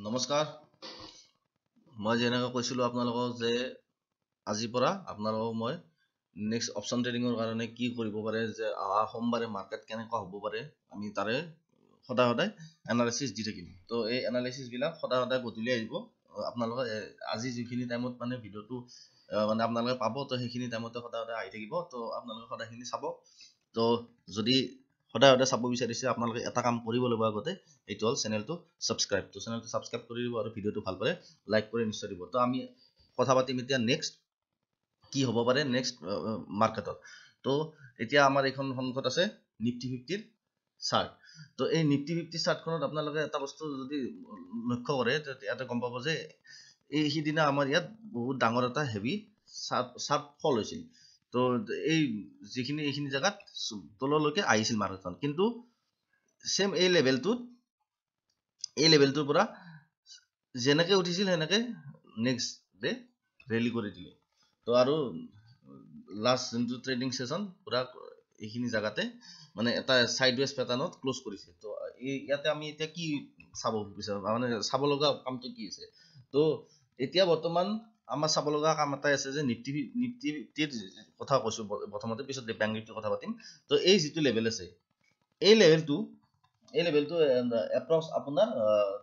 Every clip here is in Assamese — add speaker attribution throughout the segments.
Speaker 1: নমস্কাৰ মই যেনেকৈ কৈছিলো আপোনালোকক যে আজিৰ পৰা আপোনালোকক মই নেক্সট অপচন ট্ৰেডিংৰ কাৰণে কি কৰিব পাৰে যে অহা সোমবাৰে মাৰ্কেট কেনেকুৱা হ'ব পাৰে আমি তাৰে সদায় এনালাইসিস দি থাকিম তো এই এনালাইসিস বিলাক সদায় গধূলি আহিব আপোনালোকে আজি যিখিনি টাইমত মানে ভিডিওটো মানে আপোনালোকে পাব তো সেইখিনি টাইমতে সদায় আহি থাকিব তো আপোনালোকে সদায়খিনি চাব তো যদি সদায় চাব বিচাৰিছে আপোনালোকে এটা কাম কৰিব লাগিব আগতে এইটো হল চেনেলটো সাবস্ক্ৰাইব তো চেনেলটো সাবস্ক্ৰাইব কৰি দিব আৰু ভিডিওটো ভাল পালে লাইক কৰি নিশ্চয় দিব তো আমি কথা পাতিম এতিয়া নেক্সট কি হ'ব পাৰে নেক্সট মাৰ্কেটত তো এতিয়া আমাৰ এখন সন্মুখত আছে নিফটি 50 ৰ চাৰ্ট তো এই নিফটি 50 চাৰ্টখনত আপোনালোকে এটা বস্তু যদি লক্ষ্য কৰে ইয়াতে গম পাব যে এই সিদিনা আমাৰ ইয়াত বহুত ডাঙৰ এটা হেভি চাৰ্ট ফল হৈছিল তো এই যিখিনি এইখিনি জায়গাত তললৈকে আহিছিল মাৰ্কেটখন কিন্তু সেম এই লেভেলটোৰ পৰা যেনেকে উঠিছিল হেনেকে নেক্সট ডে ৰেলি কৰি দিলে তো আৰু লাষ্ট যোনটো ট্ৰেডিং সেশন পুৰা এইখিনি জায়গাতে মানে এটা সাইডৱেজ প্যাটাৰ্নত ক্লোজ কৰিছে তো ইয়াতে আমি এতিয়া কি চাব বিচাৰো মানে চাব লগা কামটো কি আছে তো এতিয়া বৰ্তমান আমাৰ চাব লগা কাম এটা আছে যে নিফটিৰ কথা কৈছো প্ৰথমতে পিছত ব্যাংক নিফটিৰ কথা পাতিম তো এই যিটো লেভেল আছে এই লেভেলটো এপ্ৰক্স আপোনাৰ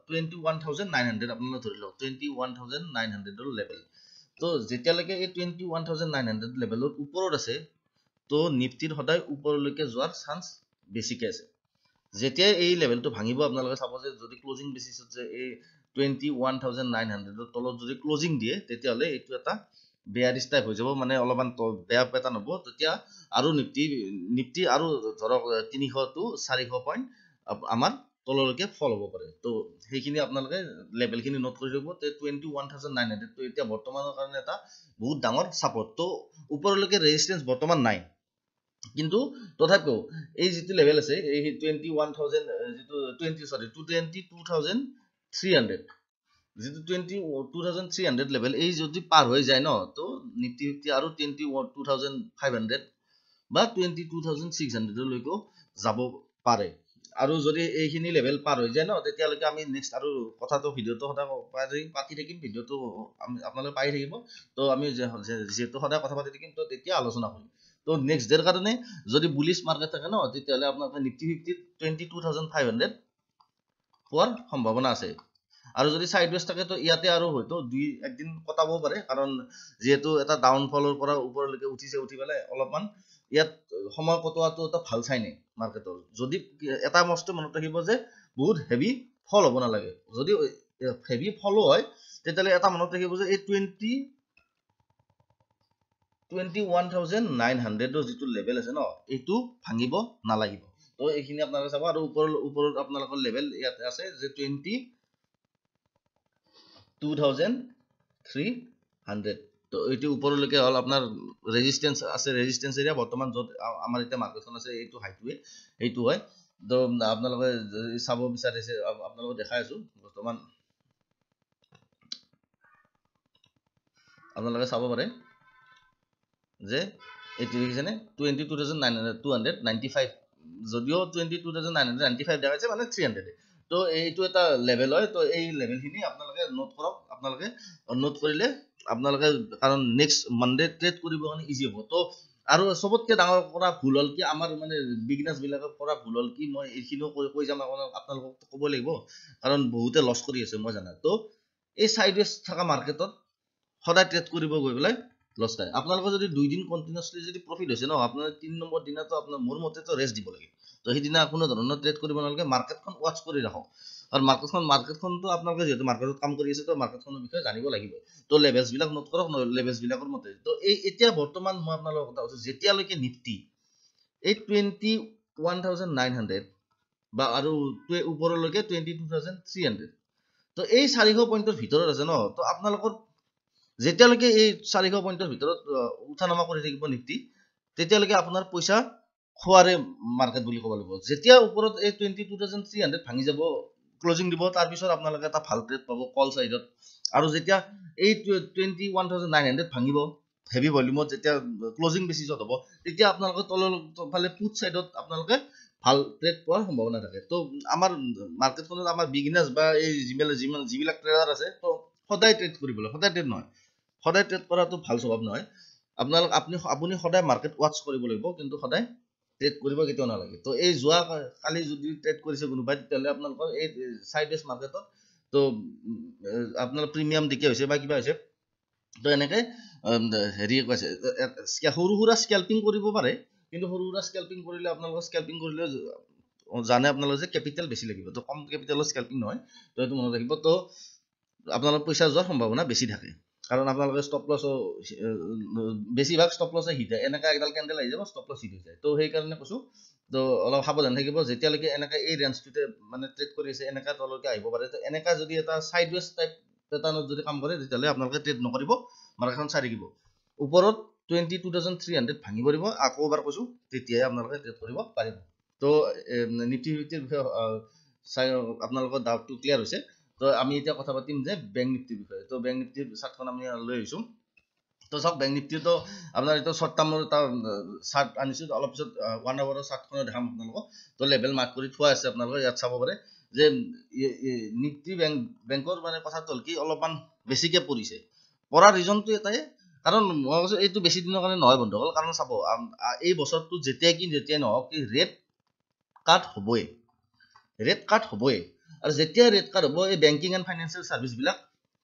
Speaker 1: 21900 আপোনালোকে ধৰি লওক 21900 ৰ লেভেল তো যেতিয়ালৈকে এই 21900 লেভেলৰ ওপৰত আছে তো নিফটিৰ সদায় ওপৰলৈকে যোৱাৰ চান্স বেছিকে আছে যেতিয়া এই লেভেলটো ভাঙিব আপোনালোকে চাব যে যদি ক্লোজিং বেচিছত যে এই 21900 ৰ তলত যদি ক্লোজিং দিয়ে তেতিয়াহলে এইটো এটা বেয়াৰিছ টাইপ হৈ যাব মানে অলপমান বেয়া পেটাৰ্ণ হ'ব তেতিয়া আৰু নিফটি আৰু ধৰক 300 to 400 পইণ্ট আমাৰ তললৈকে ফল হ'ব পাৰে তো সেইখিনি আপোনালোকে লেভেলখিনি নোট কৰি ল'ব তে 21900 তো এতিয়া বৰ্তমানৰ কাৰণে এটা বহুত ডাঙৰ সাপোৰ্ট তো ওপৰলৈকে ৰেজিস্ট্যান্স বৰ্তমান নাই কিন্তু তথাপিও এই যিটো লেভেল আছে এই 21300 যিটো 22300 যিটো 22300 লেভেল এই যদি পাৰ হৈ যায় ন তো নিফটি 50 আৰু 22500 বা 22600 লৈকে যাব পাৰে আৰু যদি এইখিনি লেভেল পাৰ হৈ যায় ন তেতিয়ালৈকে আমি নেক্সট আৰু কথাটো ভিডিওটো সদায় পাতি থাকিম ভিডিওটো আপোনালোকে পাই থাকিব তো আমি যেহেতু সদায় কথা পাতি থাকিম তো তেতিয়া আলোচনা কৰিম তো নেক্সট ডেৰ কাৰণে যদি বুলিশ মাৰ্কেট থাকে ন তেতিয়াহলে আপোনালোকে নিফটি 50 22500 পোৱাৰ সম্ভাৱনা আছে আৰু যদি সাইডৱেজ থাকে তো ইয়াতে আৰু হয়তো দুই একদিন কটাবও পাৰে কাৰণ যেহেতু এটা ডাউনফলৰ পৰা ওপৰলৈকে উঠি পেলাই অলপমান ইয়াত সময় কটোৱাটো এটা ভাল চাইনে মাৰ্কেটৰ যদি এটা বস্তু মনত ৰাখিব যে বহুত হেভি ফল হ'ব নালাগে যদি হেভি ফল হয় তেতিয়ালে এটা মনত ৰাখিব যে এই 21900 ৰ যিটো লেভেল আছে ন এইটো ভাঙিব নালাগিব তো এইখিনি আপোনালোকে চাব আৰু ওপৰত আপোনালোকৰ লেভেল ইয়াতে আছে যে 22300 তো এইটো ওপৰলৈকে হল আপোনাৰ ৰেজিস্ট্যান্স আছে ৰেজিস্ট্যান্স এৰিয়া বৰ্তমান যত আমাৰ এতিয়া মাৰ্কেটখন আছে এইটো হাইটৱে এইটো হয় তো আপোনালোকে চাব বিচাৰিছে আপোনালোকক দেখাই আছো বৰ্তমান আপোনালোকে চাব পাৰে যে এইটো দেখিছেনে 22995 যদিও 22995 দেখাইছে মানে 300 তো এইটো এটা লেভেল হয় তো এই লেভেলখিনি আপোনালোকে নোট কৰক আপোনালোকে নোট কৰিলে আপোনালোকে কাৰণ নেক্সট মানডে ট্ৰেড কৰিব কাৰণে ইজি হ'ব তো আৰু সবতকে ডাঙৰ কৰা ভুল হল কি আমাৰ মানে বিগিনাৰ্স বিলাকৰ পৰা ভুল হল কি মই এইখিনিও কৈ যাম আপোনালোকক ক'ব লাগিব কাৰণ বহুতে লছ কৰি আছে মই জানা তো এই সাইডৱেজ থকা মাৰ্কেটত সদায় ট্ৰেড কৰিব গৈ পেলাই লছ খায় আপোনালোকৰ যদি দুই দিন কন্টিনিউয়াসলি যদি প্ৰফিট হৈছে ন আপোনাৰ 3 নম্বৰ দিনাটো আপোনাৰ মোৰ মতেতো ৰেষ্ট দিব লাগে তো সেইদিনা কোনো ধৰণৰ ট্ৰেড কৰিব নালাগে মাৰ্কেটখন ওয়াচ কৰি ৰাখক আৰু মাৰ্কেটখনটো আপোনালোকে যেহেতু মাৰ্কেটত কাম কৰি আছে তো মাৰ্কেটখনৰ বিষয়ে জানিব লাগিব তো লেভেলছ বিলাক নোট কৰক লেভেলছ বিলাকৰ মতে তো এই এতিয়া বৰ্তমান মই আপোনালোকক কথা কৈছো যেতিয়ালৈকে নিফটি এই 21900 বা আৰু ওপৰলৈকে 22300 তো এই 400 পইণ্টৰ ভিতৰত আছে ন তো আপোনালোকৰ যেতিয়ালৈকে এই 400 পইণ্টৰ ভিতৰত উঠানামা কৰি থাকিব নিফটি তেতিয়ালৈকে আপোনাৰ পইচা খোৱাৰে মাৰ্কেট বুলি ক'ব লাগিব যেতিয়া ওপৰত এই 22300 ভাঙি যাব ক্লোজিং দিব তাৰ পিছত আপোনালোকে এটা ভাল ট্ৰেড পাব কল সাইডত আৰু যেতিয়া এই 21900 ভাঙিব হেভি ভলিউমত যেতিয়া ক্লোজিং বেচিছত হ'ব তেতিয়া আপোনালোকে তলৰ ফালে পুট সাইডত আপোনালোকে ভাল ট্ৰেড পোৱাৰ সম্ভাৱনা থাকে তো আমাৰ মাৰ্কেটখনত আমাৰ বিগিনাৰ্ছ বা এই যিবিলাক ট্ৰেডাৰ আছে তো সদায় ট্ৰেড কৰিবলৈ সদায় ট্ৰেড নহয় সদায় ট্ৰেড কৰাটো ভাল স্বভাৱ নহয় আপুনি সদায় মাৰ্কেট ৱাটচ কৰিব লাগিব কিন্তু সদায় ট্ৰেড কৰিব কেতিয়াও নালাগে তো এই যোৱা কালি যদি ট্ৰেড কৰিছে কোনোবাই তেতিয়াহ'লে আপোনালোকৰ এই সাইডৱেজ মাৰ্কেটত তো আপোনাৰ প্ৰিমিয়াম ডিকে হৈছে বা কিবা হৈছে তো এনেকৈ হেৰি কৈছে সৰু সুৰা স্কেল্পিং কৰিব পাৰে কিন্তু সৰু সুৰা স্কেল্পিং কৰিলে আপোনালোকৰ স্কেল্পিং কৰিলে জানে আপোনালোকে যে কেপিটেল বেছি লাগিব তো কম কেপিটেলৰ স্কেল্পিং নহয় তো এইটো মনত ৰাখিব তো আপোনালোকৰ পইচা যোৱাৰ সম্ভাৱনা বেছি থাকে কাৰণ আপোনালোকে ষ্টপ লছ বেছিভাগ ষ্টপ লছে হিট হয় এনেকৈ এডাল কেণ্ডেল আহি যাব ষ্টপ লছ হিট হৈ যায় তো সেইকাৰণে কৈছোঁ তো অলপ সাৱধান থাকিব যেতিয়ালৈকে এনেকৈ এই ৰেঞ্জটোতে মানে ট্ৰেড কৰি আছে এনেকৈ তললৈকে আহিব পাৰে তো এনেকৈ যদি এটা সাইডৱেজ টাইপ পেটাৰ্ণত যদি কাম কৰে তেতিয়াহ'লে আপোনালোকে ট্ৰেড নকৰিব মাৰ্কেটখন চাই থাকিব ওপৰত 22,300 ভাঙিব দিব আকৌ এবাৰ কৈছোঁ তেতিয়াহে আপোনালোকে ট্ৰেড কৰিব পাৰিব তো নিফটি ফিফটিৰ বিষয়ে আপোনালোকৰ ডাউটটো ক্লিয়াৰ হৈছে তো আমি এতিয়া কথা পাতিম যে বেংক নিফটিৰ বিষয়ে তো বেংক নিফটিৰ চাৰ্টখন আমি লৈ আহিছোঁ তো চাওক বেংক নিফটিটো আপোনাৰ এইটো শ্বৰ্ট টাৰ্মৰ এটা চাৰ্ট আনিছোঁ অলপ পিছত 1 আৱাৰৰ চাৰ্টখনো দেখাম আপোনালোকক তো লেভেল মাৰ্ক কৰি থোৱা আছে আপোনালোকে ইয়াত চাব পাৰে যে নিফটি বেংকৰ মানে কথাটো হ'ল কি অলপমান বেছিকৈ পৰিছে পৰা ৰিজনটো এটাই কাৰণ মই কৈছোঁ এইটো বেছি দিনৰ কাৰণে নহয় বন্ধুসকল কাৰণ চাব এই বছৰটো যেতিয়াই নহওক কি ৰেট কাট হ'বই আৰু যেতিয়া ৰেট কাট হ'ব এই বেংকিং এণ্ড ফাইনেন্সিয়েল ছাৰ্ভিচবিলাক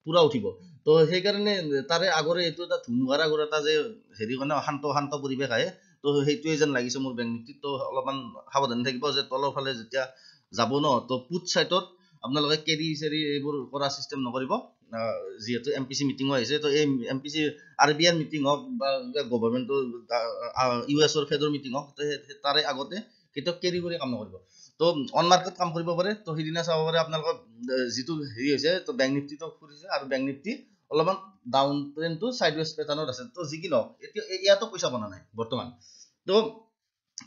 Speaker 1: পুৰা উঠিব তো সেইকাৰণে তাৰে আগৰে এইটো এটা ধুমুহাৰ আগৰ এটা যে হেৰি কাৰণে শান্ত পৰিৱেশ আহে তো সেইটোৱে যেন লাগিছে মোৰ বেংক নিফটিত তো অলপমান সাৱধান থাকিব যে তলৰ ফালে যেতিয়া যাব ন তো পুট ছাইডত আপোনালোকে কেৰি এইবোৰ কৰা চিষ্টেম নকৰিব যিহেতু MPC মিটিঙো আহিছে তো এই MPC RBI মিটিং হওক বা গভৰ্ণমেণ্টৰ US ফেডৰ মিটিং হওক তাৰে আগতে কেতিয়াও কেৰি কৰি কাম নকৰিব তো অন মাৰ্কেট কাম কৰিব পাৰে তো সেইদিনা চাব পাৰে আপোনালোকৰ যিটো হেৰি হৈছে তো বেংক নিফটিটো ফুৰিছে আৰু বেংক নিফটি অলপমান ডাউন ট্ৰেণ্ডটো সাইডৱেজ পেটাৰ্ণত আছে তো যি কি নহওক এতিয়া ইয়াতো পইচা বনা নাই বৰ্তমান তো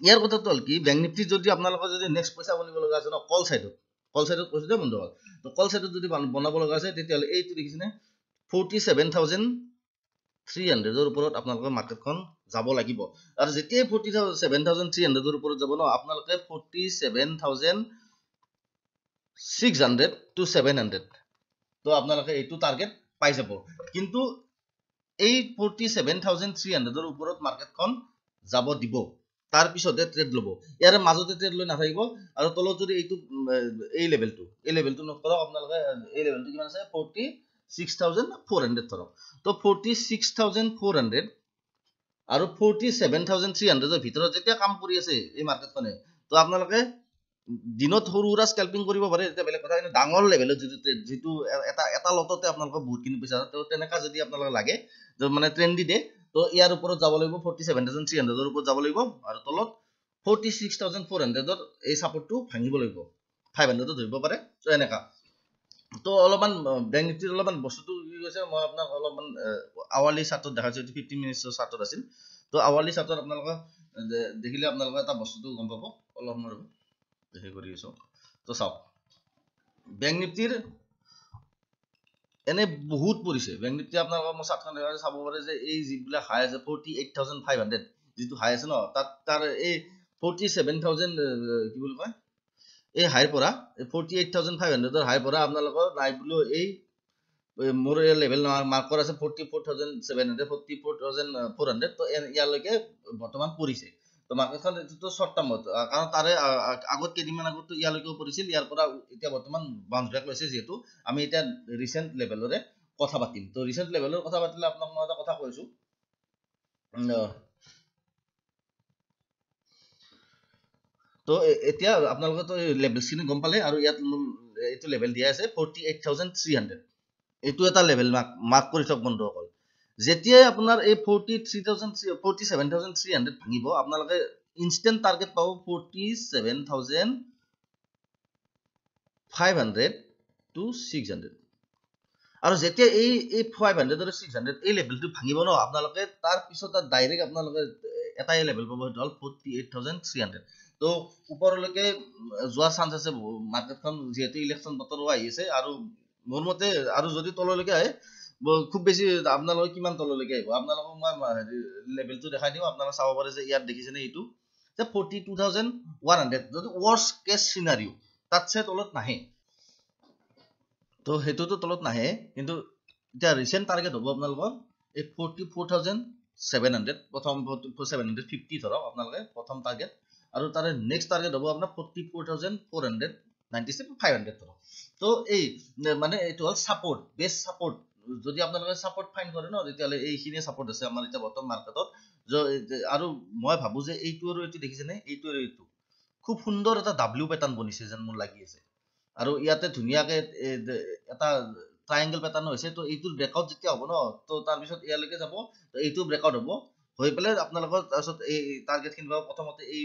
Speaker 1: ইয়াৰ কথাটো হ'ল কি বেংক নিফটি যদি আপোনালোকৰ যদি নেক্সট পইচা বনিব লগা আছে ন কল সাইডত কৈছোঁ যে বন্ধু হ'ল তো কল সাইডত যদি বনাব লগা আছে তেতিয়াহ'লে এইটো দেখিছেনে 47,300 ওপৰত আপোনালোকৰ মাৰ্কেটখন যাব লাগিব আৰু যেতিয়াই 47,300 ওপৰত যাব ন আপোনালোকে 47,600 to 700 তো আপোনালোকে এইটো টাৰ্গেট পাই যাব কিন্তু এই 47,300 ওপৰত মাৰ্কেটখন যাব দিব তাৰ পিছতে ট্ৰেড ল'ব ইয়াৰ মাজতে ট্ৰেড লৈ নাথাকিব আৰু তলত যদি এইটো এই লেভেলটো নকৰক আপোনালোকে এই লেভেলটো কিমান আছে 46,400 ধৰক তো 46,400 আৰু 47,300 ভিতৰত যেতিয়া কাম কৰি আছে এই মাৰ্কেটখনে তো আপোনালোকে দিনত সৰু সুৰা স্কেল্পিং কৰিব পাৰে তেতিয়া বেলেগ কথা কিন্তু ডাঙৰ লেভেলত যিটো এটা লটতে আপোনালোকৰ বহুতখিনি পইচা তো তেনেকা যদি আপোনালোকে লাগে মানে ট্ৰেণ্ডি দে তো ইয়াৰ ওপৰত যাব লাগিব 47,300 ওপৰত যাব লাগিব আৰু তলত 46,400 এই সাপোৰ্টটো ভাঙিব লাগিব 500 ধৰিব পাৰে তো এনেকা তো অলপমান বেংক নিফটিৰ অলপমান বস্তুটো কি কৈছে মই আপোনাক অলপমান আৱাৰলি চাৰ্টত দেখাইছোঁ 15 মিনিটৰ চাৰ্টত আছিল তো আৱাৰলি চাৰ্টত আপোনালোকে দেখিলে আপোনালোকে এটা বস্তুটো গম পাব অলপ সময় হেৰি কৰি আছোঁ তো চাওক বেংক নিফটিৰ এনে বহুত পৰিছে বেংক নিফটি আপোনালোকৰ মই চাৰ্টখন দেখাইছোঁ চাব পাৰে যে এই যিবিলাক হাই আছে 48,500 যিটো হাই আছে ন তাৰ এই 47,000 কি বুলি কয় এই হাইৰ পৰা 48,500 হাইৰ পৰা আপোনালোকৰ নাই বুলিও এই মোৰ এই লেভেল মাৰ্ক কৰা আছে 44,700 44,400 তো ইয়ালৈকে বৰ্তমান পৰিছে তো মাৰ্কেটখন এইটো শ্বৰ্ট টাৰ্মত কাৰণ তাৰে আগত কেইদিনমান আগতো ইয়ালৈকেও পৰিছিল ইয়াৰ পৰা এতিয়া বৰ্তমান বাউন্স বেক লৈছে যিহেতু আমি এতিয়া ৰিচেণ্ট লেভেলৰে কথা পাতিম তো ৰিচেণ্ট লেভেলৰ কথা পাতিলে আপোনাক মই এটা কথা কৈছোঁ তো এতিয়া আপোনালোকে তো লেভেলছখিনি গম পালে আৰু ইয়াত এইটো লেভেল দিয়া আছে 48,300 এইটো এটা লেভেল মাৰ্ক কৰি থওক বন্ধুসকল যেতিয়াই আপোনাৰ এই 47,300 ভাঙিব আপোনালোকে ইনষ্টেণ্ট টাৰ্গেট পাব 47,500 to 600 আৰু যেতিয়া এই 500 আৰু 600 এই লেভেলটো ভাঙিব ন আপোনালোকে তাৰ পিছত ডাইৰেক্ট আপোনালোকে এটাই লেভেল পাব সেইটো হ'ল 48,300 তো ওপৰলৈকে যোৱা চান্স আছে মাৰ্কেটখন যিহেতু ইলেকশ্যন বতৰো আহি আছে আৰু মোৰ মতে আৰু যদি তললৈকে আহে খুব বেছি আপোনালোকে কিমান তললৈকে আহিব আপোনালোকক মই লেভেলটো দেখাই দিওঁ আপোনালোকে চাব পাৰে যে ইয়াত দেখিছেনে এইটো যে 42,100 যদি ৱৰ্ষ্ট কেছ চিনাৰিও তাতছে তলত নাহে তো হেতুটো তলত নাহে কিন্তু এতিয়া ৰিসেন্ট টাৰ্গেট হ'ব আপোনালোকৰ এই 44,700 প্ৰথম 750 ধৰক আপোনালোকে প্ৰথম টাৰ্গেট আৰু তাৰে নেক্সট টাৰ্গেট হ'ব আপোনাৰ 44,496 500 ধৰক তো এই মানে এইটো হল সাপোৰ্ট বেস সাপোৰ্ট যদি আপোনালোকে সাপোৰ্ট ফাইন কৰে ন তেতিয়ালে এইখিনি সাপোৰ্ট আছে আমাৰ এটা বৰ্তমান মাৰ্কেটত আৰু মই ভাবো যে এইটো আৰু এইটো দেখিছে নে এইটো আৰু এইটো খুব সুন্দৰ এটা ডাব্লিউ প্যাটাৰ্ন বনিছে যেন মোৰ লাগি আছে আৰু ইয়াতে ধুনিয়াকে এটা ট্ৰায়াঙ্গল প্যাটাৰ্ন হৈছে তো এইটোৰ ব্ৰেকআউট যেতিয়া হ'ব ন তো তাৰ পিছত ইয়ালৈকে যাব তো এইটো ব্ৰেকআউট হ'ব হৈ পেলাই আপোনালোকৰ তাৰপিছত এই টাৰ্গেট খিনি পাব প্ৰথমতে এই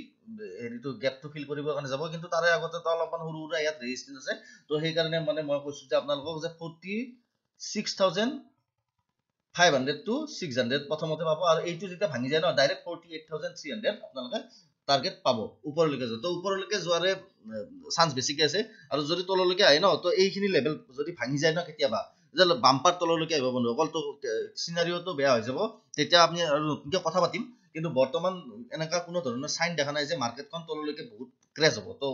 Speaker 1: হেৰিটো গেপটো ফিল কৰিবৰ কাৰণে যাব কিন্তু তাৰে আগতে তো অলপমান সৰু সৰু ইয়াত ৰেজিস্ট্যান্স আছে তো সেই কাৰণে মানে মই কৈছো যে আপোনালোকক যে 46,500 to 600 প্ৰথমতে পাব আৰু এইটো যেতিয়া ভাঙি যায় ন ডাইৰেক্ট 48,300 আপোনালোকে টাৰ্গেট পাব ওপৰলৈকে যায় তো ওপৰলৈকে যোৱাৰে চান্স বেছিকে আছে আৰু যদি তললৈকে আহে ন তো এইখিনি লেভেল যদি ভাঙি যায় ন কেতিয়াবা যে বাম্পাৰ তললৈকে আহিব বন্ধু অকল তো সিনাৰিওটো বেয়া হৈ যাব তেতিয়া আপুনি আৰু নতুনকৈ কথা পাতিম কিন্তু বৰ্তমান এনেকা কোনো ধৰণৰ সাইন দেখা নাই যে মাৰ্কেটখন তললৈকে বহুত ক্ৰেশ হ'ব তো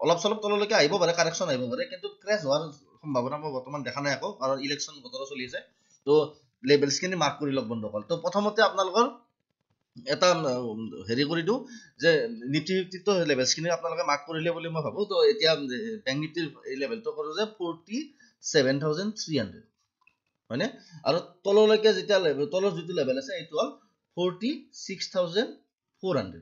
Speaker 1: অলপ চলপ তললৈকে আহিব পাৰে কাৰেকচন আহিব পাৰে কিন্তু ক্ৰেশ হোৱাৰ সম্ভাৱনা মই বৰ্তমান দেখা নাই আকৌ কাৰণ ইলেকশ্যন বতৰ চলি আছে তো লেভেলছ খিনি মাৰ্ক কৰি লওক বন্ধুসকল তো প্ৰথমতে আপোনালোকৰ এটা হেৰি কৰি দিও যে নিফটি 50 তো লেভেলছ খিনি আপোনালোকে মাৰ্ক কৰিলে বুলি মই ভাবো তো এতিয়া বেংক নিফটিৰ এই লেভেলটো কৰো যে 47,300 হয়নে আৰু তললৈকে যেতিয়া লেভেল তলৰ যিটো লেভেল আছে এইটো হল 46,400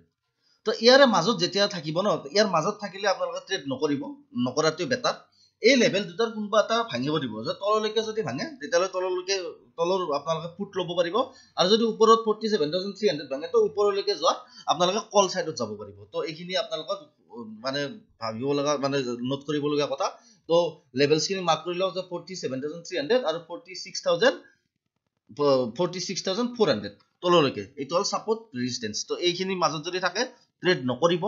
Speaker 1: তো ইয়াৰে মাজত যেতিয়া থাকিব ন ইয়াৰ মাজত থাকিলে আপোনালোকে ট্ৰেড নকৰিব নকৰাটোই বেটাৰ এই লেভেল দুটাৰ কোনবা এটা ভাঙিব দিব যে তললৈকে যদি ভাঙে তেতিয়ালে তললৈকে তলৰ আপোনালোকে ফুট ল'ব পাৰিব আৰু যদি ওপৰত 47,300 ভাঙে তো ওপৰলৈকে যোৱা আপোনালোকে কল সাইডত যাব পাৰিব তো এইখিনি আপোনালোকৰ মানে ভাবিব লগা মানে নোট কৰিব লগা কথা তো লেভেলছ খিনি মাৰ্ক কৰি লওক যে 47,300 আৰু 46,400 তললৈকে এইটো হল সাপোৰ্ট ৰেজিস্ট্যান্স তো এইখিনি মাজত যদি থাকে ট্ৰেড নকৰিব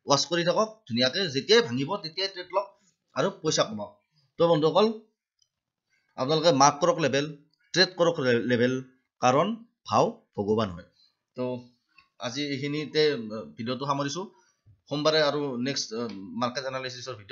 Speaker 1: ওয়াচ কৰি থাকক ধুনিয়াকে যেতিয়াই ভাঙিব তেতিয়াই ট্ৰেড লওক আৰু পইচা কমাওক তো বন্ধুসকল আপোনালোকে মাৰ্ক কৰক লেভেল ট্ৰেড কৰক লেভেল কাৰণ ভাও ভগৱান হয় তো আজি এইখিনিতে ভিডিওটো সামৰিছো সোমবাৰে আৰু নেক্সট মাৰ্কেট এনালাইসিসৰ ভিডিও